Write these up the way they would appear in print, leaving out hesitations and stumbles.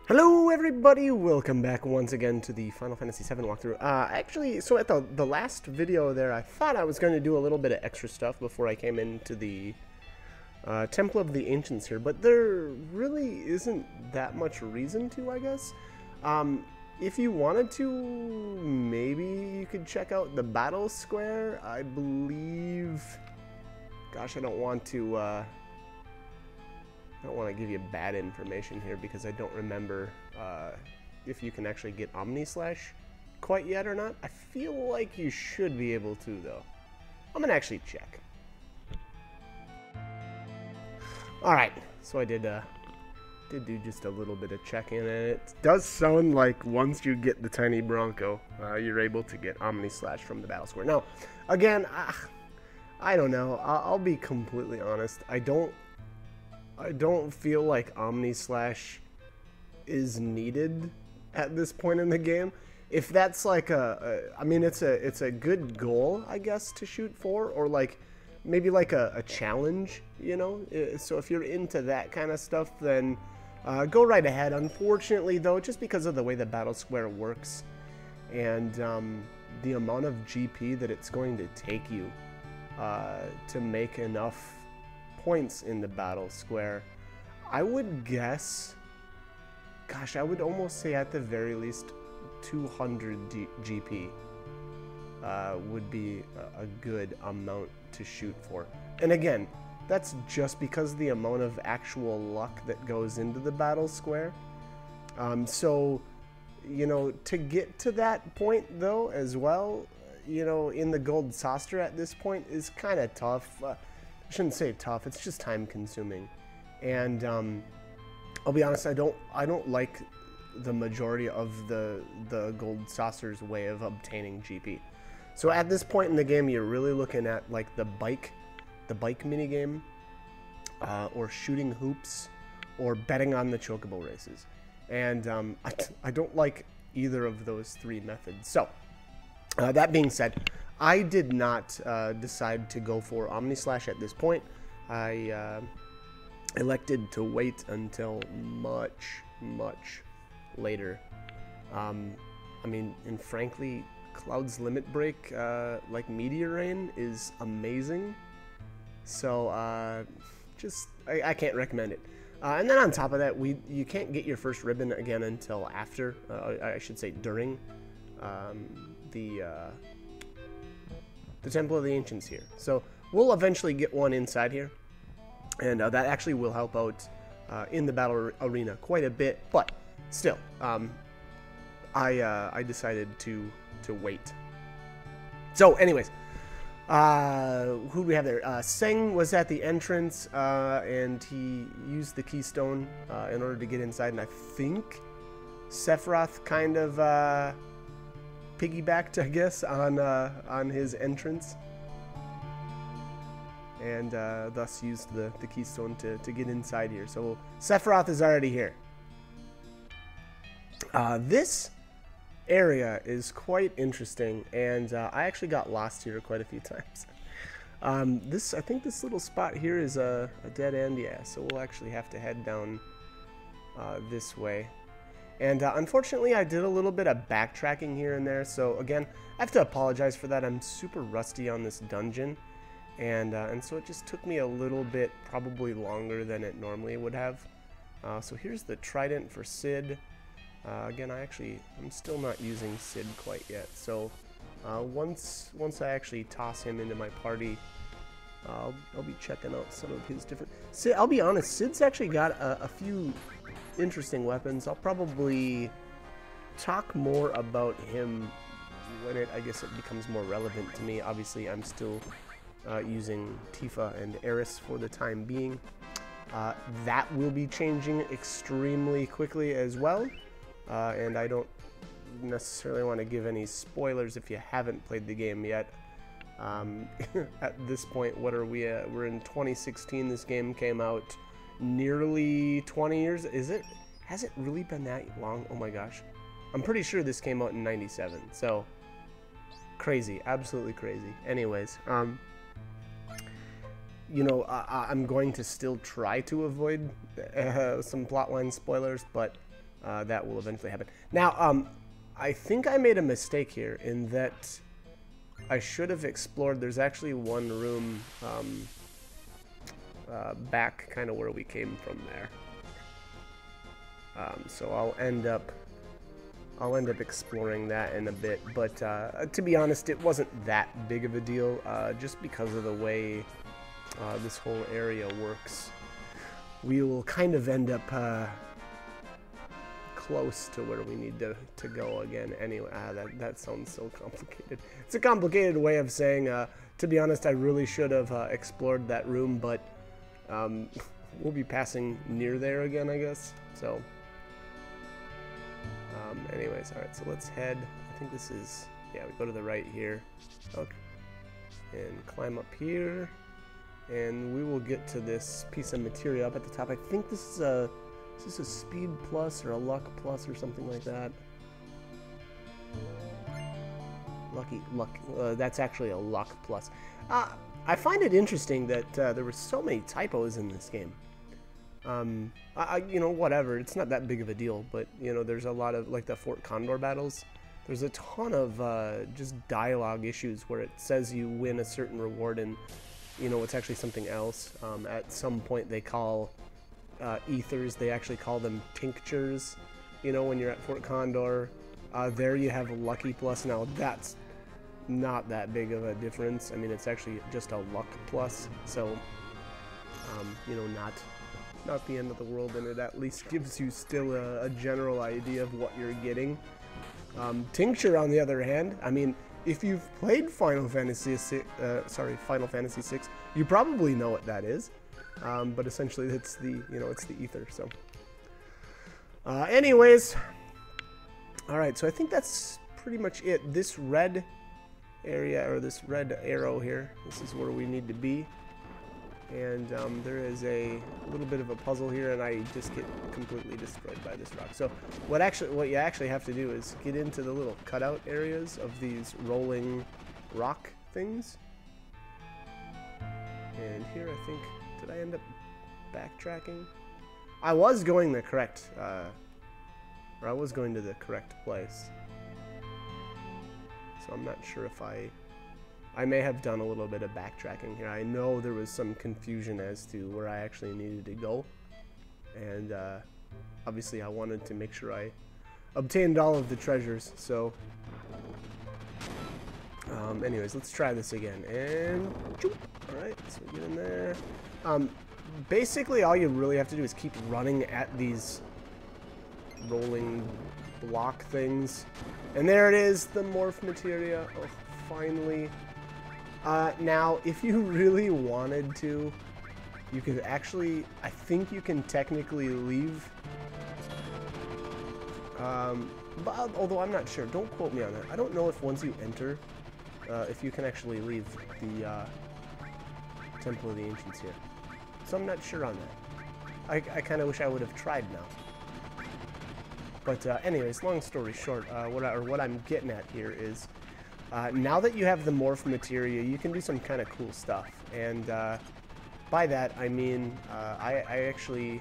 Hello everybody, welcome back once again to the Final Fantasy VII walkthrough. Actually, so at the last video there, I thought I was going to do a little bit of extra stuff before I came into the Temple of the Ancients here, but there really isn't that much reason to, I guess. If you wanted to, maybe you could check out the Battle Square. I believe... Gosh, I don't want to give you bad information here because I don't remember if you can actually get Omnislash quite yet or not. I feel like you should be able to, though. I'm going to actually check. Alright, so I did do just a little bit of checking, and it does sound like once you get the Tiny Bronco, you're able to get Omnislash from the Battle Square. Now, again, I don't know. I'll be completely honest. I don't feel like Omnislash is needed at this point in the game. If that's like I mean, it's a good goal, I guess, to shoot for, or like maybe like a challenge, you know. So if you're into that kind of stuff, then go right ahead. Unfortunately, though, just because of the way the Battle Square works and the amount of GP that it's going to take you to make enough points in the Battle Square, I would guess, gosh, I would almost say at the very least 200 GP would be a good amount to shoot for. And again, that's just because the amount of actual luck that goes into the Battle Square. So, you know, to get to that point, though, as well, you know, in the Gold Saucer at this point is kind of tough. I shouldn't say tough, it's just time consuming. And I'll be honest, I don't like the majority of the Gold Saucer's way of obtaining GP. So at this point in the game, you're really looking at like the bike minigame, or shooting hoops, or betting on the Chocobo races. And I don't like either of those three methods. So that being said, I did not decide to go for Omnislash at this point. I elected to wait until much later. I mean, and frankly, Cloud's Limit Break, like Meteor Rain, is amazing. So I can't recommend it. And then on top of that, you can't get your first ribbon again until after, I should say during the Temple of the Ancients here. So we'll eventually get one inside here, and that actually will help out in the battle arena quite a bit. But still, I decided to wait. So anyways, who do we have there? Seng was at the entrance, and he used the keystone in order to get inside, and I think Sephiroth kind of piggybacked, I guess, on his entrance, and thus used the keystone to get inside here. So Sephiroth is already here. This area is quite interesting, and I actually got lost here quite a few times. I think this little spot here is a dead end, yeah, so we'll actually have to head down this way. And unfortunately, I did a little bit of backtracking here and there, so again, I have to apologize for that. I'm super rusty on this dungeon, and so it just took me a little bit, probably longer than it normally would have. So here's the trident for Cid. Again, I'm still not using Cid quite yet, so once I actually toss him into my party, I'll be checking out some of his different... I'll be honest, Cid's actually got a few interesting weapons. I'll probably talk more about him when I guess it becomes more relevant to me. Obviously, I'm still using Tifa and Aeris for the time being. That will be changing extremely quickly as well. And I don't necessarily want to give any spoilers if you haven't played the game yet. At this point, what are we at? We're in 2016. This game came out nearly 20 years. Has it really been that long? Oh my gosh. I'm pretty sure this came out in 97. So crazy, absolutely crazy. Anyways, you know, I'm going to still try to avoid some plotline spoilers, but that will eventually happen. Now, I think I made a mistake here in that I should have explored. There's actually one room back kind of where we came from there. So I'll end up exploring that in a bit. But to be honest, it wasn't that big of a deal, just because of the way this whole area works. We will kind of end up close to where we need to go again anyway. That sounds so complicated. It's a complicated way of saying, to be honest, I really should have explored that room, but we'll be passing near there again, I guess. So, anyways, alright, so let's head. I think this is, yeah, we go to the right here. Okay. And climb up here. And we will get to this piece of materia up at the top. I think this is a speed plus or a luck plus or something like that. Luck. That's actually a luck plus. I find it interesting that there were so many typos in this game. You know, whatever. It's not that big of a deal, but you know, there's a lot of like the Fort Condor battles. There's a ton of just dialogue issues where it says you win a certain reward and you know it's actually something else. At some point they call ethers, they actually call them tinctures, you know, when you're at Fort Condor. There you have a lucky plus. Now that's not that big of a difference. I mean, it's actually just a luck plus, so you know, not the end of the world, and it at least gives you still a general idea of what you're getting. Tincture, on the other hand, I mean, if you've played Final Fantasy VI, you probably know what that is. But essentially, it's the it's the ether. So, anyways, all right. So I think that's pretty much it. This red area or this red arrow here, this is where we need to be. And there is a little bit of a puzzle here, and I just get completely destroyed by this rock. So what you actually have to do is get into the little cutout areas of these rolling rock things. And here, I think, did I end up backtracking? I was going the correct, or I was going to the correct place. So I'm not sure if I may have done a little bit of backtracking here. I know there was some confusion as to where I actually needed to go. And obviously I wanted to make sure I obtained all of the treasures. So anyways, let's try this again. And alright, so get in there. Basically all you really have to do is keep running at these rolling block things. And there it is, the morph materia. Oh, finally. Now, if you really wanted to, you could actually, I think you can technically leave. But, although I'm not sure, don't quote me on that. I don't know if once you enter, if you can actually leave the Temple of the Ancients here. So I'm not sure on that. I kind of wish I would have tried now. But anyways, long story short, what I'm getting at here is, now that you have the morph materia, you can do some kind of cool stuff. And by that, I mean, I actually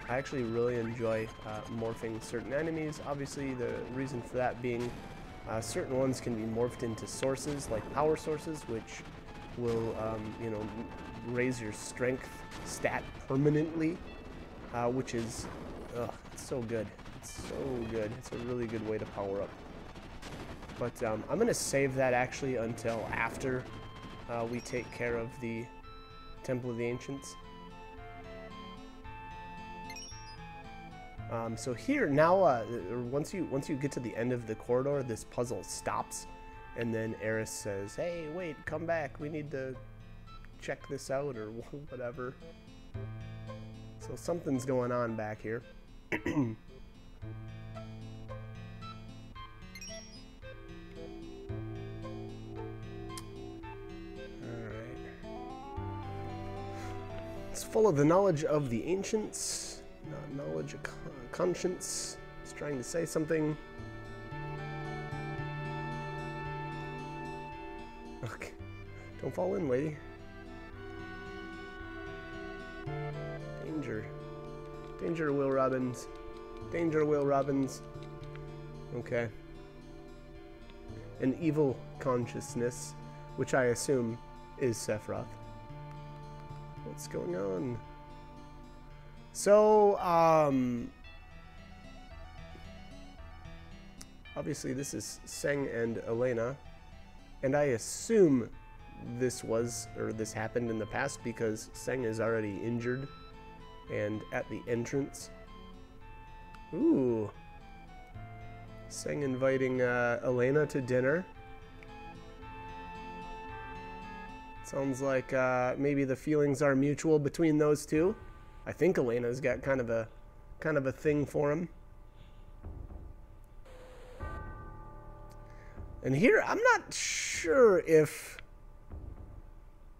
really enjoy morphing certain enemies. Obviously, the reason for that being certain ones can be morphed into sources, like power sources, which will, you know, raise your strength stat permanently, which is, it's so good. It's so good. It's a really good way to power up. But I'm going to save that actually until after we take care of the Temple of the Ancients. So here now, once you get to the end of the corridor, this puzzle stops, and then Aeris says, "Hey, wait, come back. We need to check this out," or whatever. So something's going on back here. It's full of the knowledge of the ancients, not knowledge of conscience. It's trying to say something. Okay. Don't fall in, lady. Danger. Danger, Will Robbins. Danger, Will Robbins. Okay. An evil consciousness, which I assume is Sephiroth. What's going on? So, obviously this is Tseng and Elena, and I assume this happened in the past because Tseng is already injured and at the entrance. Ooh. Tseng inviting Elena to dinner. Sounds like maybe the feelings are mutual between those two. I think Elena's got kind of a thing for him. And here, I'm not sure if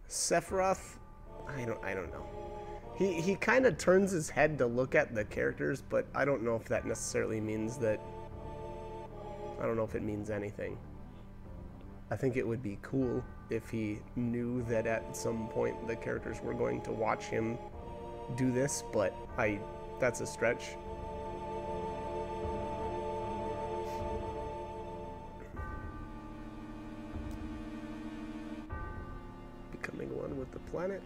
Sephiroth, I don't know. He kind of turns his head to look at the characters, but I don't know if that necessarily means that, I don't know if it means anything. I think it would be cool if he knew that at some point the characters were going to watch him do this, but that's a stretch. Becoming one with the planet.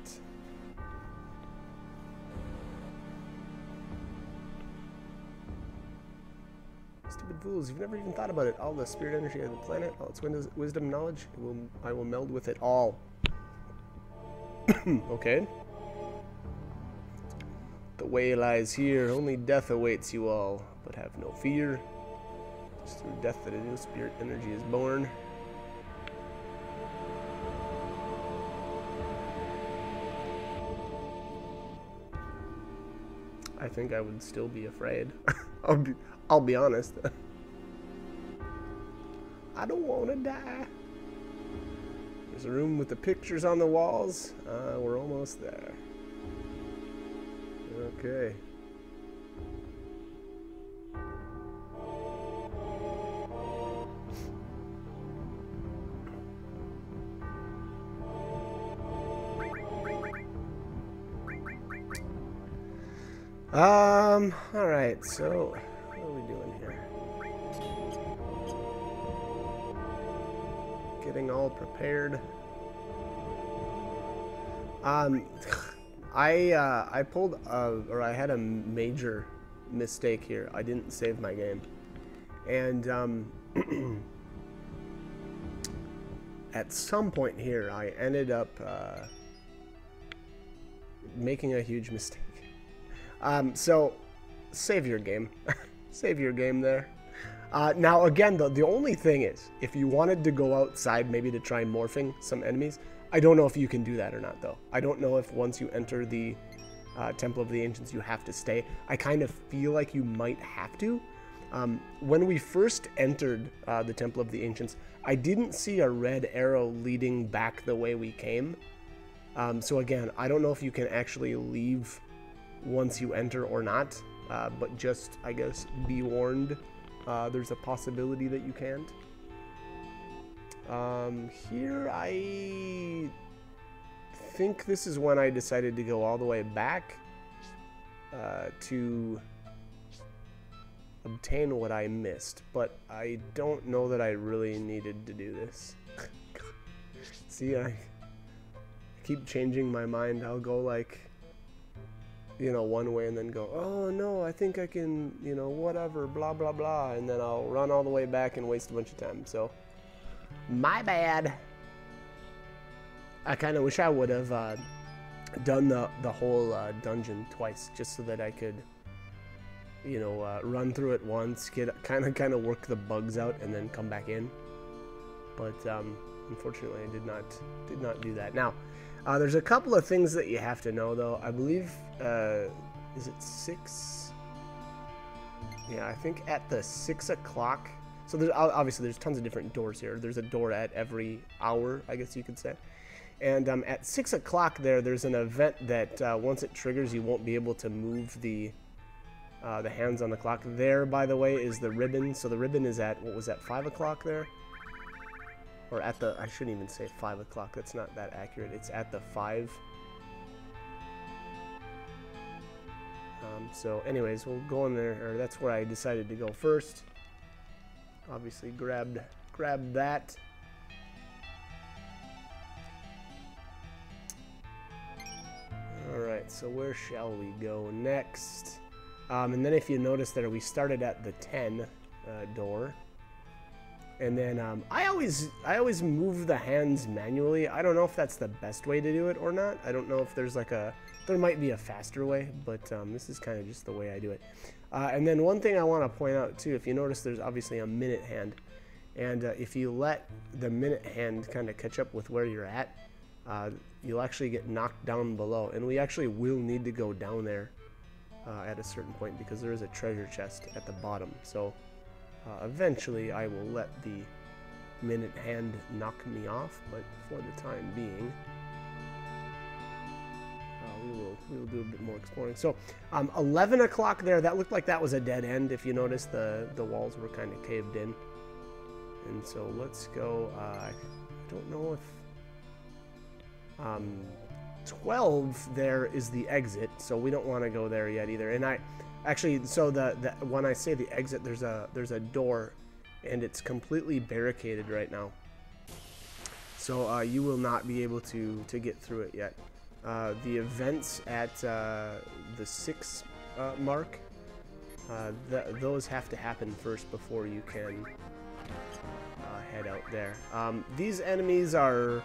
Stupid fools, you've never even thought about it. All the spirit energy of the planet, all its wisdom and knowledge, I will meld with it all. Okay. The way lies here, only death awaits you all, but have no fear. It's through death that a new spirit energy is born. I think I would still be afraid. I'll be honest. I don't want to die. There's a room with the pictures on the walls. We're almost there. Okay. Alright, so what are we doing here? Getting all prepared. I pulled or I had a major mistake here. I didn't save my game. And at some point here I ended up making a huge mistake. So save your game. Save your game there. Now again, the only thing is, if you wanted to go outside maybe to try morphing some enemies, I don't know if you can do that or not though. I don't know if once you enter the Temple of the Ancients you have to stay. I kind of feel like you might have to. When we first entered the Temple of the Ancients, I didn't see a red arrow leading back the way we came. So again, I don't know if you can actually leave once you enter or not, but just, I guess, be warned, there's a possibility that you can't. Here I think this is when I decided to go all the way back to obtain what I missed, but I don't know that I really needed to do this. See, I keep changing my mind. I'll go like, you know, one way and then go, oh no, I think I can, you know, whatever, blah blah blah, and then I'll run all the way back and waste a bunch of time. So my bad. I kind of wish I would have done the whole dungeon twice, just so that I could, you know, run through it once, get kind of work the bugs out, and then come back in. But unfortunately, I did not do that. Now, there's a couple of things that you have to know, though. I believe, is it 6? Yeah, I think at the 6 o'clock. So there's obviously there's tons of different doors here. There's a door at every hour, I guess you could say. And at 6 o'clock there's an event that once it triggers, you won't be able to move the hands on the clock. There, by the way, is the ribbon. So the ribbon is at, what was that, 5 o'clock there? Or at the, I shouldn't even say 5 o'clock. That's not that accurate. It's at the 5. So anyways, we'll go in there, or that's where I decided to go first. Obviously grabbed that. Alright, so where shall we go next? And then if you notice there, we started at the 10 door. And then I always move the hands manually. I don't know if that's the best way to do it or not. I don't know if there's like there might be a faster way, but this is kind of just the way I do it. And then one thing I want to point out too, if you notice there's obviously a minute hand. And if you let the minute hand kind of catch up with where you're at, you'll actually get knocked down below. And we actually will need to go down there at a certain point because there is a treasure chest at the bottom. So eventually I will let the minute hand knock me off, but for the time being, we will do a bit more exploring. So 11 o'clock there, that looked like that was a dead end. If you notice, the walls were kind of caved in. And so let's go, I don't know if 12 there is the exit, so we don't want to go there yet either. And I actually, so when I say the exit, there's a door, and it's completely barricaded right now. So you will not be able to get through it yet. The events at the 6 mark, those have to happen first before you can head out there. These enemies are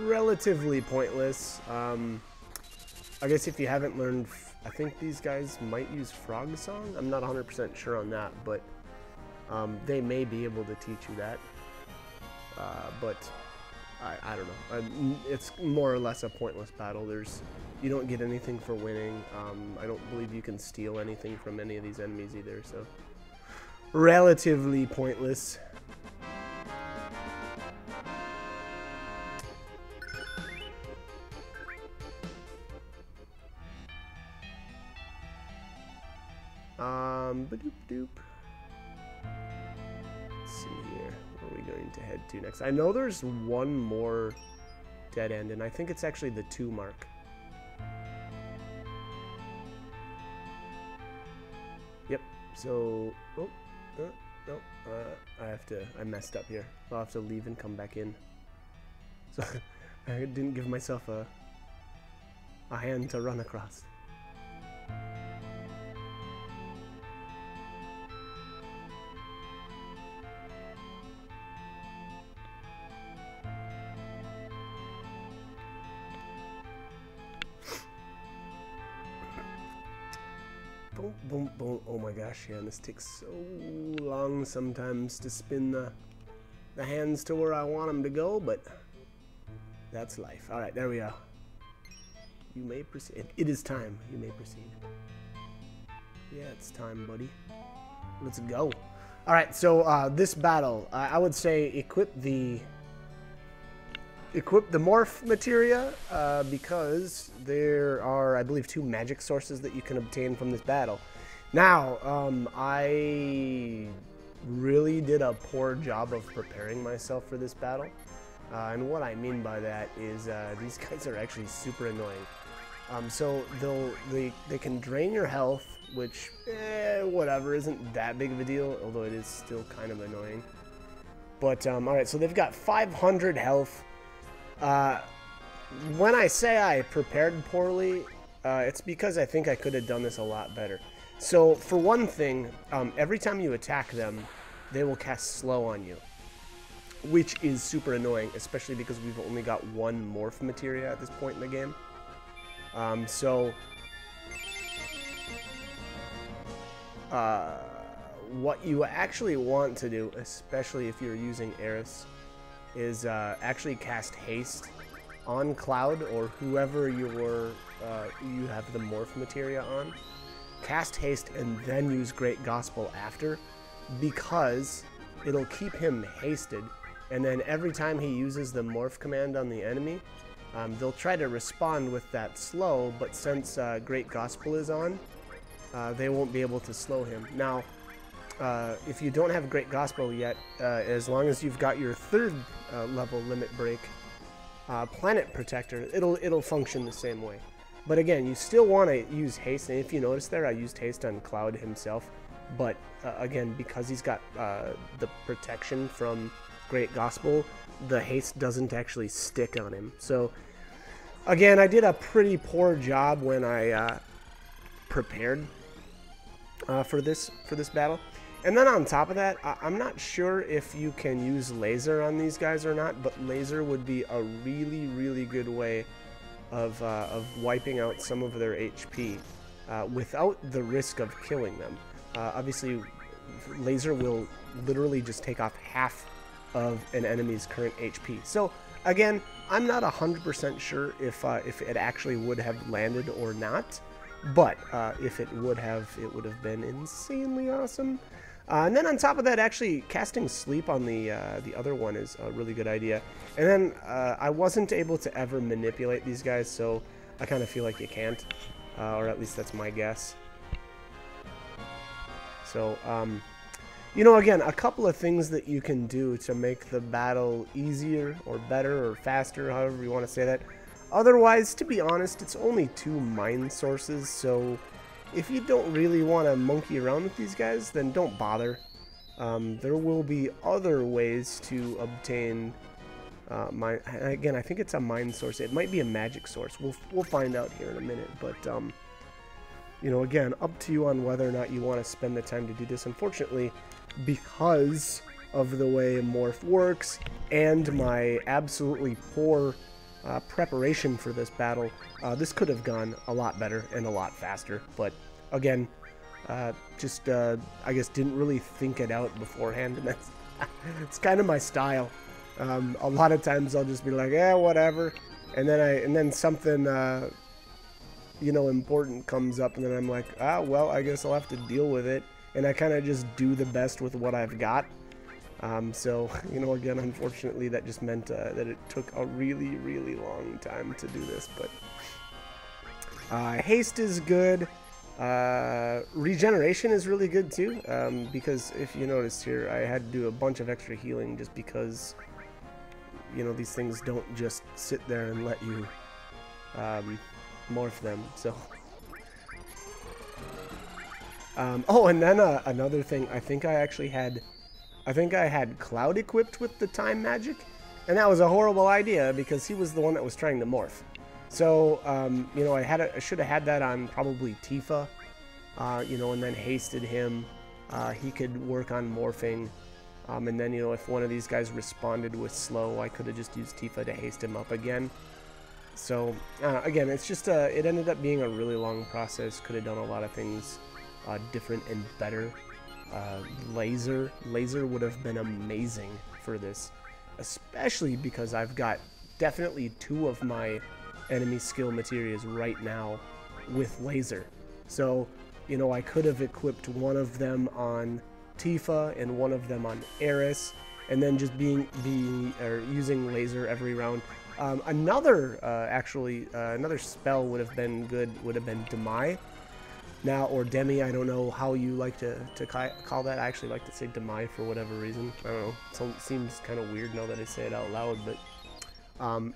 relatively pointless. I guess if you haven't learned, I think these guys might use Frog Song. I'm not 100% sure on that, but they may be able to teach you that. But I don't know. It's more or less a pointless battle. You don't get anything for winning. I don't believe you can steal anything from any of these enemies either, so relatively pointless. Ba-doop-doop. Let's see here. Where are we going to head to next? I know there's one more dead end, and I think it's actually the 2 mark. Yep. So, no. I messed up here. I'll have to leave and come back in. So I didn't give myself a hand to run across. Boom, boom, boom. Oh my gosh, yeah, and this takes so long sometimes to spin the hands to where I want them to go, but that's life. Alright, there we go. You may proceed. It is time. You may proceed. Yeah, it's time, buddy. Let's go. Alright, so this battle, I would say equip the morph materia, because there are, I believe, 2 magic sources that you can obtain from this battle. Now, I really did a poor job of preparing myself for this battle, and what I mean by that is these guys are actually super annoying. So they can drain your health, which whatever, isn't that big of a deal, although it is still kind of annoying. But alright, so they've got 500 health. When I say I prepared poorly, it's because I think I could have done this a lot better. So, for one thing, every time you attack them, they will cast slow on you, which is super annoying, especially because we've only got 1 morph materia at this point in the game. What you actually want to do, especially if you're using Eris, is actually cast haste on Cloud or whoever you have the morph materia on. Cast haste and then use Great Gospel after, because it'll keep him hasted, and then every time he uses the morph command on the enemy, they'll try to respond with that slow, but since Great Gospel is on, they won't be able to slow him. Now, if you don't have Great Gospel yet, as long as you've got your 3rd level limit break, Planet Protector, it'll function the same way. But again, you still want to use haste, and if you notice there, I used haste on Cloud himself. But again, because he's got the protection from Great Gospel, the haste doesn't actually stick on him. So again, I did a pretty poor job when I prepared for this battle. And then on top of that, I'm not sure if you can use laser on these guys or not, but laser would be a really, really good way of wiping out some of their HP without the risk of killing them. Obviously, laser will literally just take off half of an enemy's current HP. So again, I'm not 100% sure if it actually would have landed or not, but if it would have been insanely awesome. And then on top of that, actually casting sleep on the other one is a really good idea. And then I wasn't able to ever manipulate these guys, so I kind of feel like you can't, or at least that's my guess. So, you know, again, a couple of things that you can do to make the battle easier or better or faster, however you want to say that. Otherwise, to be honest, it's only 2 mine sources, so if you don't really want to monkey around with these guys, then don't bother. There will be other ways to obtain mine. Again, I think it's a mine source. It might be a magic source. We'll find out here in a minute, but you know, again, up to you on whether or not you want to spend the time to do this. Unfortunately, because of the way Morph works and my absolutely poor preparation for this battle, this could have gone a lot better and a lot faster. But again, I guess didn't really think it out beforehand, and that's it's kind of my style. A lot of times I'll just be like, yeah, whatever, and then something you know, important comes up, and then I'm like, well, I guess I'll have to deal with it, and I kind of just do the best with what I've got. So, you know, again, unfortunately, that just meant that it took a really, really long time to do this, but haste is good. Regeneration is really good too, because if you notice here, I had to do a bunch of extra healing just because, you know, these things don't just sit there and let you morph them. So oh, and then another thing, I think I had Cloud equipped with the time magic, and that was a horrible idea because he was the one that was trying to morph. So you know, I should have had that on probably Tifa, you know, and then hasted him. He could work on morphing, and then, you know, if one of these guys responded with slow, I could have just used Tifa to haste him up again. So again, it's just it ended up being a really long process. Could have done a lot of things different and better. Laser would have been amazing for this, especially because I've got definitely 2 of my enemy skill materials right now with laser. So, you know, I could have equipped one of them on Tifa and one of them on Eris, and then just using laser every round. Another spell would have been good, would have been Demai. Now, or Demi, I don't know how you like to call that. I actually like to say Demai for whatever reason. I don't know. It seems kind of weird now that I say it out loud, but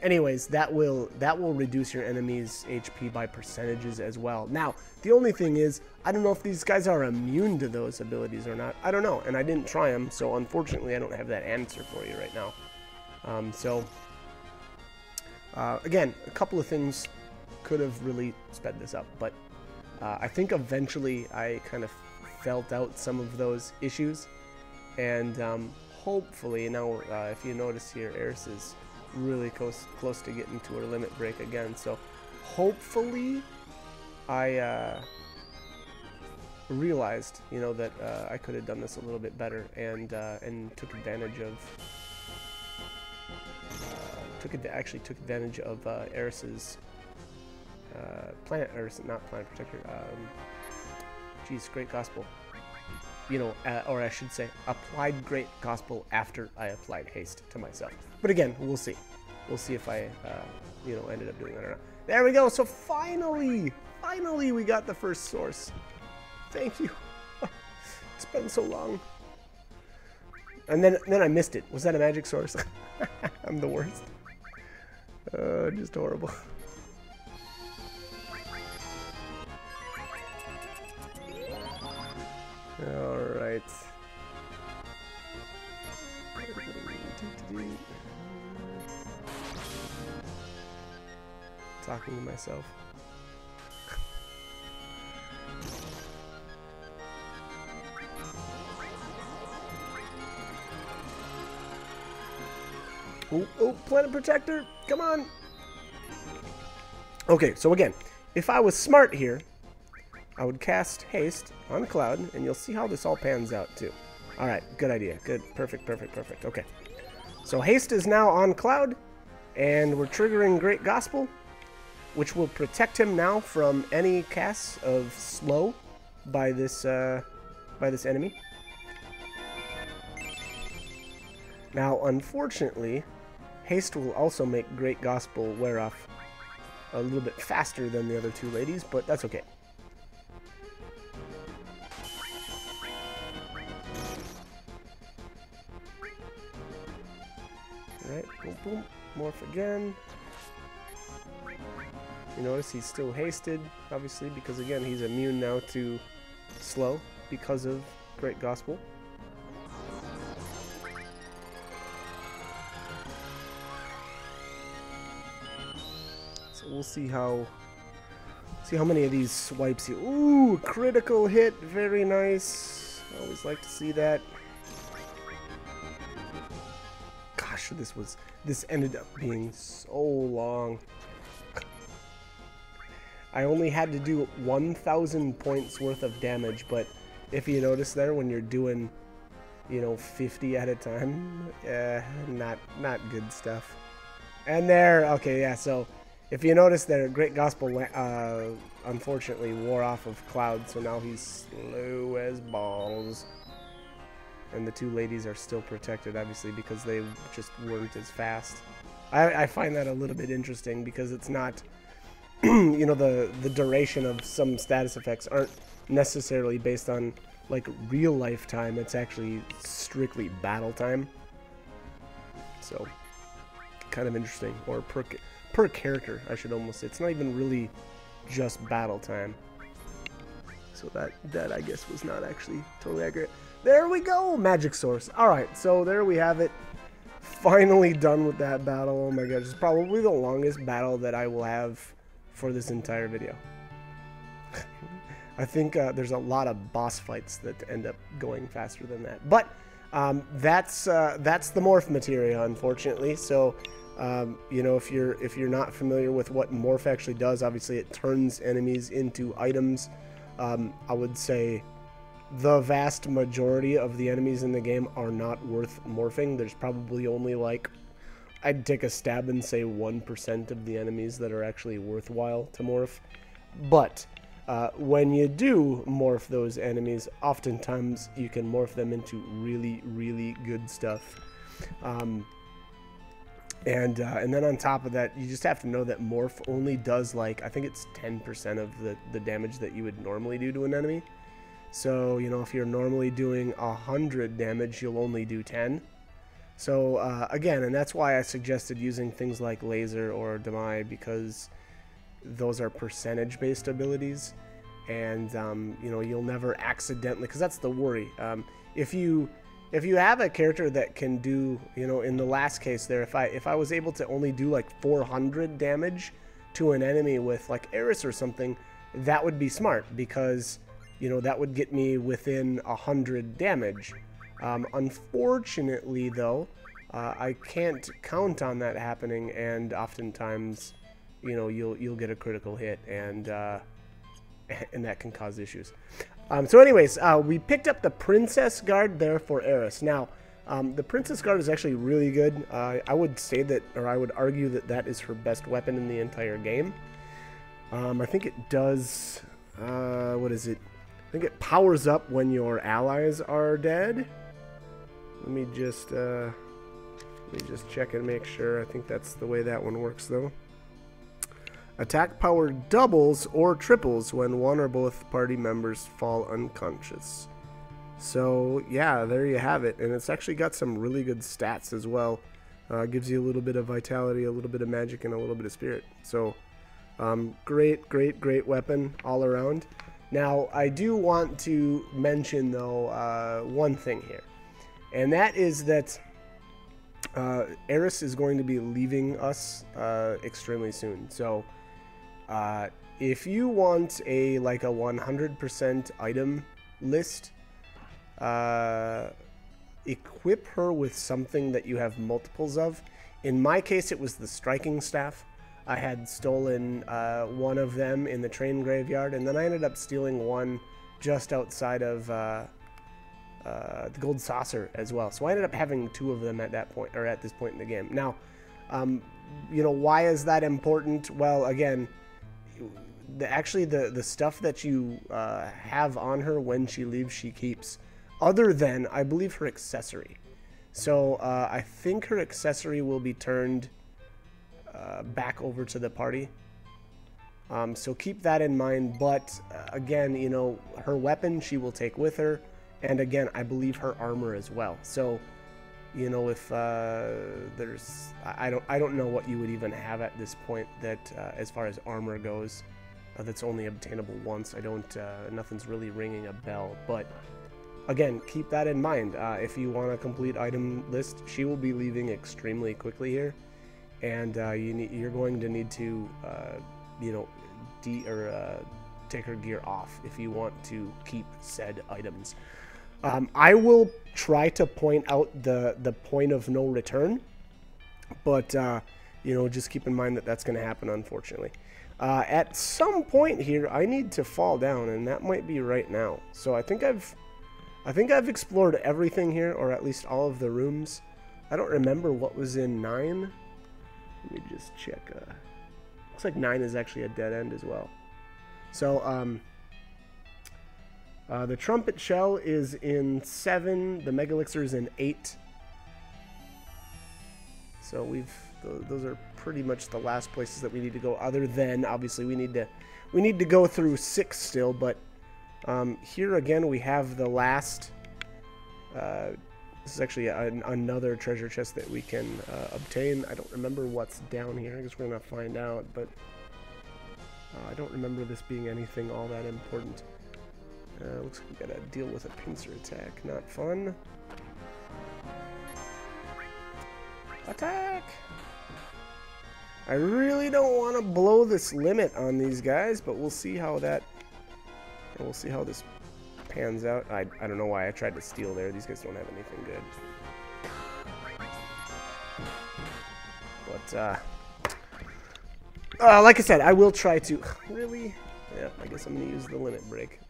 anyways, that will reduce your enemy's HP by percentages as well. Now, the only thing is, I don't know if these guys are immune to those abilities or not. I don't know, and I didn't try them, so unfortunately I don't have that answer for you right now. Again, a couple of things could have really sped this up, but I think eventually I kind of felt out some of those issues, and hopefully now, if you notice here, Eris is really close to getting to her limit break again, so hopefully I realized, you know, that I could have done this a little bit better, and took advantage of took advantage of Eris's Planet, or not Planet Protector, geez, Great Gospel, you know, or I should say, applied Great Gospel after I applied haste to myself. But again, we'll see if I, you know, ended up doing that or not. There we go. So finally we got the first source. Thank you. It's been so long. And then I missed it. Was that a magic source? I'm the worst. Just horrible. Alright. Talking to myself. Oh, Planet Protector, come on. Okay, so again, if I was smart here, I would cast Haste on Cloud, and you'll see how this all pans out too. Alright, good idea. Good. Perfect. Okay. So Haste is now on Cloud, and we're triggering Great Gospel, which will protect him now from any casts of slow by this enemy. Now, unfortunately, Haste will also make Great Gospel wear off a little bit faster than the other two ladies, but that's okay. Alright, boom, boom. Morph again. You notice he's still hasted, obviously, because again, he's immune now to slow because of Great Gospel. So we'll see how many of these swipes you. Ooh, critical hit, very nice. I always like to see that. Gosh, this ended up being so long. I only had to do 1,000 points worth of damage, but if you notice there, when you're doing, you know, 50 at a time, not good stuff. And there, okay, yeah, so if you notice there, Great Gospel unfortunately wore off of Cloud, so now he's slow as balls. And the two ladies are still protected, obviously, because they just weren't as fast. I find that a little bit interesting, because it's not... you know, the duration of some status effects aren't necessarily based on like real life time. It's actually strictly battle time. So kind of interesting. Or per character, I should almost say. It's not even really just battle time. So that I guess was not actually totally accurate. There we go, magic source. All right, so there we have it. Finally done with that battle. Oh my gosh, it's probably the longest battle that I will have for this entire video. I think there's a lot of boss fights that end up going faster than that. But that's the morph materia, unfortunately. So you know, if you're not familiar with what morph actually does, obviously it turns enemies into items. I would say the vast majority of the enemies in the game are not worth morphing. There's probably only like, I'd take a stab and say 1% of the enemies that are actually worthwhile to morph. But when you do morph those enemies, oftentimes you can morph them into really, really good stuff. And then on top of that, you just have to know that morph only does like, I think it's 10% of the damage that you would normally do to an enemy. So, you know, if you're normally doing 100 damage, you'll only do 10. So again, and that's why I suggested using things like Laser or Demai, because those are percentage-based abilities, and you know, you'll never accidentally, because that's the worry. If you have a character that can do, you know, in the last case there, if I was able to only do like 400 damage to an enemy with like Eris or something, that would be smart, because you know, that would get me within 100 damage. Unfortunately, though, I can't count on that happening, and oftentimes, you know, you'll get a critical hit, and that can cause issues. So, anyways, we picked up the Princess Guard there for Eris. Now, the Princess Guard is actually really good. I would say that, or I would argue that that is her best weapon in the entire game. I think it does. What is it? I think it powers up when your allies are dead. Let me just check and make sure. I think that's the way that one works, though. Attack power doubles or triples when one or both party members fall unconscious. So, yeah, there you have it. And it's actually got some really good stats as well. Gives you a little bit of vitality, a little bit of magic, and a little bit of spirit. So, great weapon all around. Now, I do want to mention, though, one thing here. And that is that Eris is going to be leaving us extremely soon. So, if you want a 100% item list, equip her with something that you have multiples of. In my case, it was the striking staff. I had stolen one of them in the train graveyard, and then I ended up stealing one just outside of the gold saucer as well. So I ended up having two of them at that point, or at this point in the game. Now, you know, why is that important? Well, again, actually the stuff that you have on her when she leaves, she keeps, other than, I believe, her accessory. So I think her accessory will be turned back over to the party. So keep that in mind. But again, you know, her weapon she will take with her. And again, I believe her armor as well. So, you know, if there's, I don't know what you would even have at this point that as far as armor goes, that's only obtainable once. I don't, nothing's really ringing a bell. But again, keep that in mind. If you want a complete item list, she will be leaving extremely quickly here, and you're going to need to, you know, take her gear off if you want to keep said items. I will try to point out the point of no return, but you know, just keep in mind that that's going to happen, unfortunately. At some point here, I need to fall down, and that might be right now. So I think I've explored everything here, or at least all of the rooms. I don't remember what was in 9. Let me just check. Looks like 9 is actually a dead end as well. So, the trumpet shell is in 7. The mega elixir is in 8. So those are pretty much the last places that we need to go. Other than, obviously, we need to go through 6 still. But here again, we have the last. This is actually another treasure chest that we can obtain. I don't remember what's down here. I guess we're gonna find out. But I don't remember this being anything all that important. Looks like we gotta deal with a pincer attack. Not fun. Attack! I really don't want to blow this limit on these guys, but we'll see how that. We'll see how this pans out. I don't know why I tried to steal there. These guys don't have anything good. But like I said, I will try to. Really? Yeah, I guess I'm gonna use the limit break.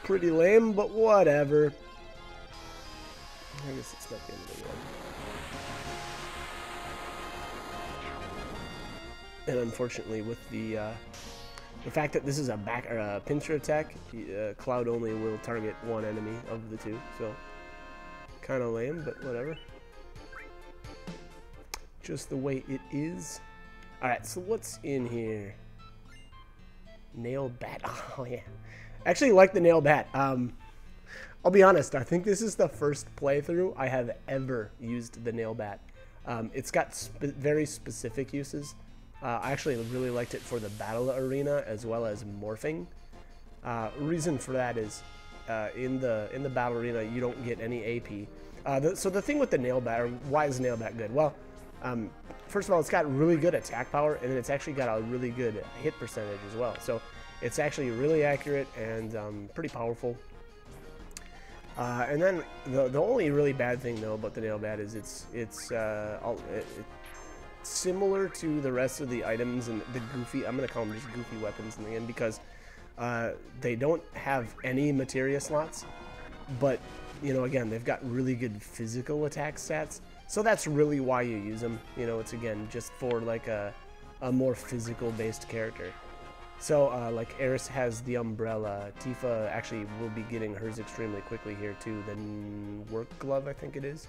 Pretty lame, but whatever. I guess it's not the end of the world. And unfortunately, with the fact that this is a pincer attack, Cloud only will target one enemy of the two, so kind of lame, but whatever. Just the way it is. All right, so what's in here? Nail bat. Oh yeah, I actually like the nail bat. I'll be honest. I think this is the first playthrough I have ever used the nail bat. It's got very specific uses. I actually really liked it for the battle arena as well as morphing. Reason for that is in the battle arena you don't get any AP. So the thing with the nail bat, or why is nail bat good? Well, first of all, it's got really good attack power, and it's actually got a really good hit percentage as well. So it's actually really accurate and pretty powerful. And then the only really bad thing though about the nail bat is it's similar to the rest of the items and the goofy, I'm going to call them just goofy weapons in the end, because they don't have any materia slots, but, you know, again, they've got really good physical attack stats, so that's really why you use them. You know, it's, again, just for, like, a more physical-based character. So, like, Eris has the umbrella. Tifa actually will be getting hers extremely quickly here, too. The work glove, I think it is.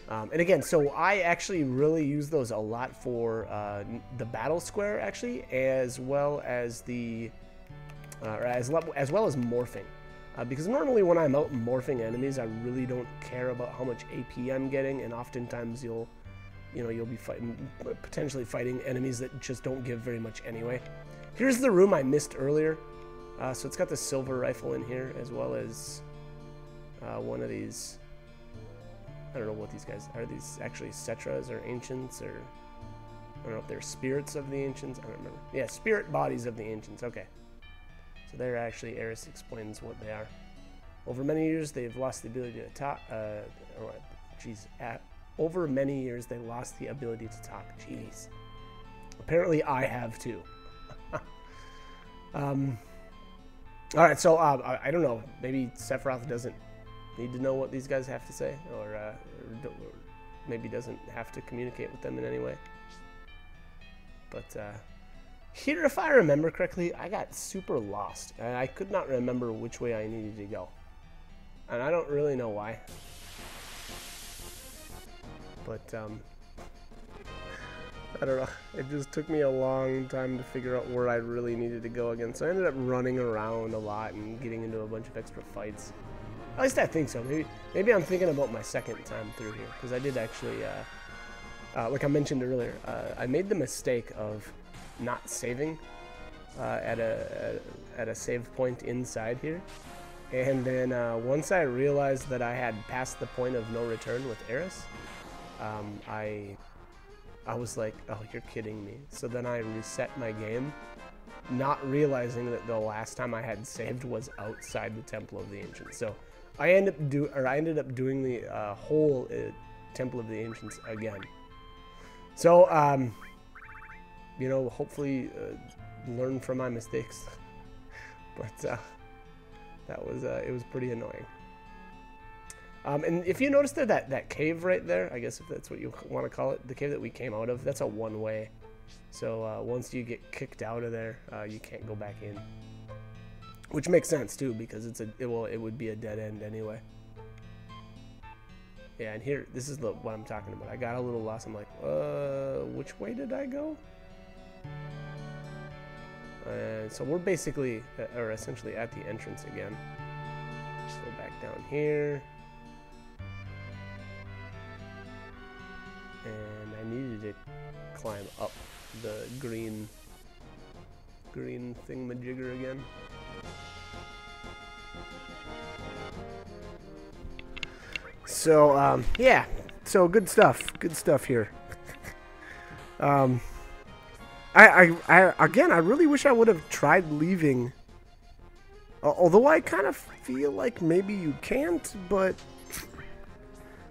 And again, so I actually really use those a lot for the battle square, actually, as well as the as well as morphing, because normally when I'm out morphing enemies, I really don't care about how much AP I'm getting, and oftentimes you'll be potentially fighting enemies that just don't give very much anyway. Here's the room I missed earlier. So it's got the silver rifle in here, as well as one of these. I don't know what these guys are. These actually Cetras or Ancients, or I don't know if they're spirits of the Ancients. I don't remember. Yeah, spirit bodies of the Ancients. Okay. So they're actually, Eris explains what they are. Over many years, they've lost the ability to talk. Over many years, they lost the ability to talk. Jeez. Apparently, I have too. All right, so I don't know. Maybe Sephiroth doesn't need to know what these guys have to say, or maybe doesn't have to communicate with them in any way. But here, if I remember correctly, I got super lost. I could not remember which way I needed to go. And I don't really know why. But, I don't know. It just took me a long time to figure out where I really needed to go again. So I ended up running around a lot and getting into a bunch of extra fights. At least I think so. Maybe I'm thinking about my second time through here. Because I did actually, like I mentioned earlier, I made the mistake of not saving at a save point inside here. And then once I realized that I had passed the point of no return with Eris, I was like, oh, you're kidding me. So then I reset my game, not realizing that the last time I had saved was outside the Temple of the Ancients. So I ended up doing the whole Temple of the Ancients again. So, you know, hopefully learn from my mistakes. But it was pretty annoying. And if you notice there, that cave right there, I guess if that's what you want to call it, the cave that we came out of, that's a one-way. So once you get kicked out of there, you can't go back in. Which makes sense too, because it would be a dead end anyway. Yeah, and here, this is what I'm talking about. I got a little lost. I'm like, which way did I go? And so we're basically, or essentially at the entrance again. Let's go back down here. And I needed to climb up the green thingamajigger again. So, yeah. So good stuff here. Again, I really wish I would have tried leaving. Although I kind of feel like maybe you can't, but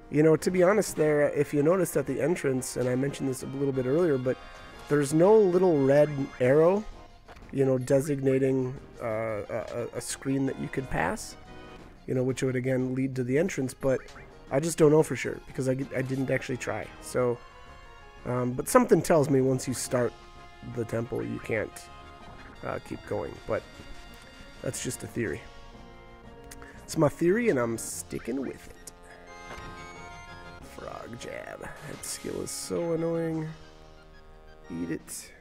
you know, to be honest there, if you noticed at the entrance, and I mentioned this a little bit earlier, but there's no little red arrow, you know, designating a screen that you could pass, you know, which would again lead to the entrance, but I just don't know for sure because I didn't actually try. So, but something tells me once you start the temple, you can't keep going, but that's just a theory. It's my theory, and I'm sticking with it. Frog jab. That skill is so annoying. Eat it.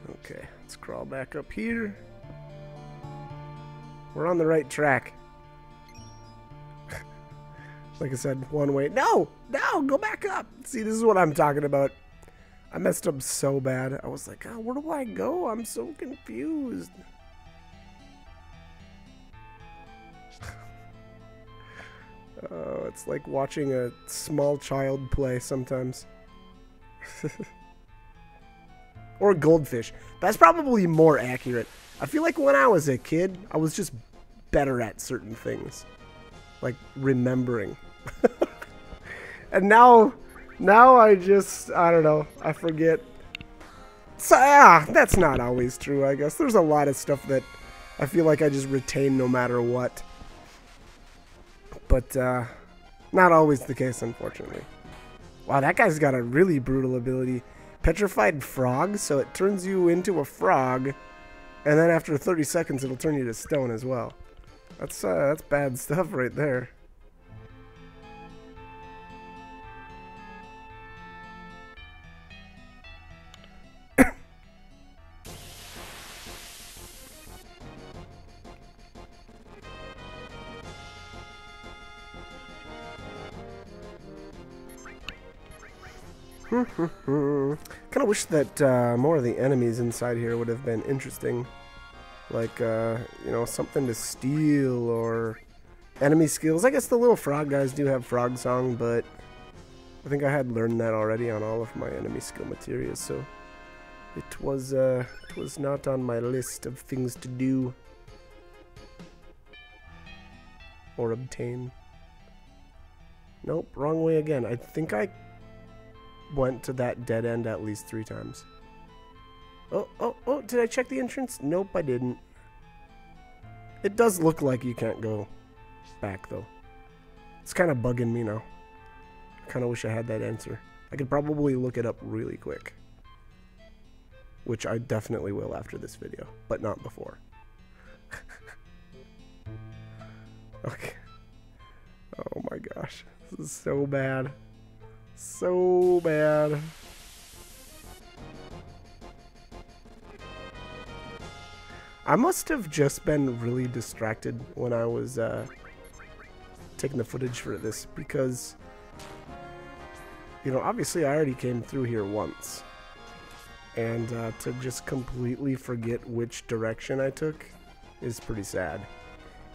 Okay, let's crawl back up here. We're on the right track. Like I said, one way. No! No! Go back up! See, this is what I'm talking about. I messed up so bad. I was like, oh, where do I go? I'm so confused. Oh, it's like watching a small child play sometimes. Or goldfish. That's probably more accurate. I feel like when I was a kid, I was just better at certain things. Like remembering. And now I don't know, I forget. So yeah, that's not always true, I guess. There's a lot of stuff that I feel like I just retain no matter what. But not always the case, unfortunately. Wow, that guy's got a really brutal ability. Petrified frog, so it turns you into a frog, and then after 30 seconds it'll turn you to stone as well. That's bad stuff right there. Kind of wish that more of the enemies inside here would have been interesting. Like, you know, something to steal or enemy skills. I guess the little frog guys do have frog song, but I think I had learned that already on all of my enemy skill materials, so it was not on my list of things to do or obtain. Nope, wrong way again. I think I went to that dead end at least 3 times. Oh, did I check the entrance? Nope, I didn't. It does look like you can't go back, though. It's kind of bugging me now. I kind of wish I had that answer. I could probably look it up really quick. Which I definitely will after this video, but not before. Okay. Oh my gosh. This is so bad. So bad. I must have just been really distracted when I was taking the footage for this because, you know, obviously I already came through here once. And to just completely forget which direction I took is pretty sad.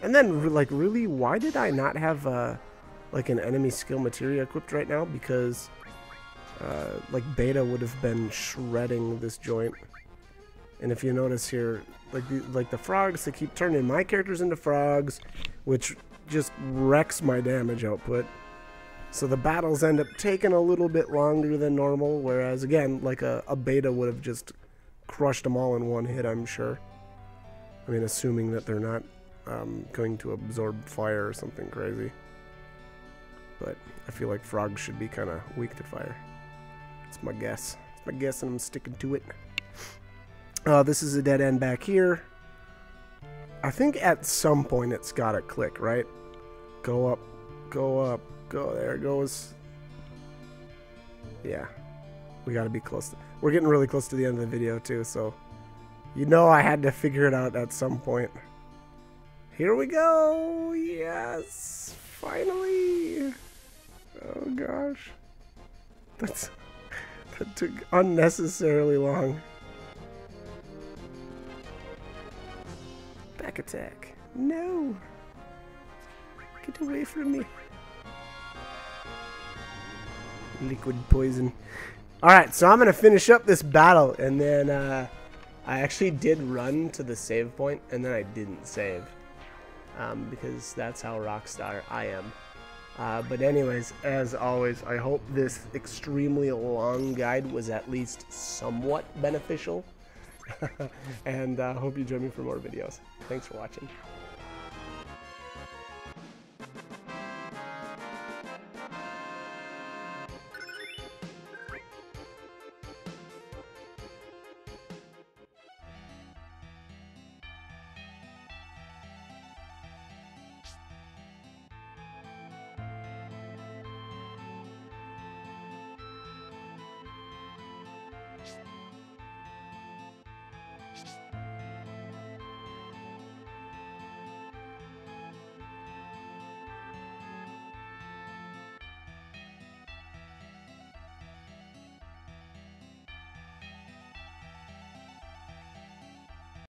And then, like, really, why did I not have, like, an enemy skill materia equipped right now? Because, like, Beta would have been shredding this joint. And if you notice here, like the frogs, they keep turning my characters into frogs, which just wrecks my damage output. So the battles end up taking a little bit longer than normal, whereas, again, like a Beta would have just crushed them all in one hit, I'm sure. I mean, assuming that they're not going to absorb fire or something crazy. But I feel like frogs should be kind of weak to fire. It's my guess. It's my guess, and I'm sticking to it. This is a dead end back here. I think at some point it's got to click, right? Go up, go up, go. There it goes. Yeah. We got to be close to... We're getting really close to the end of the video, too, so... You know I had to figure it out at some point. Here we go! Yes! Finally! Oh, gosh. That took unnecessarily long. Back attack. No! Get away from me. Liquid poison. Alright, so I'm going to finish up this battle, and then I actually did run to the save point, and then I didn't save. Because that's how rockstar I am. But anyways, as always, I hope this extremely long guide was at least somewhat beneficial. And hope you join me for more videos. Thanks for watching.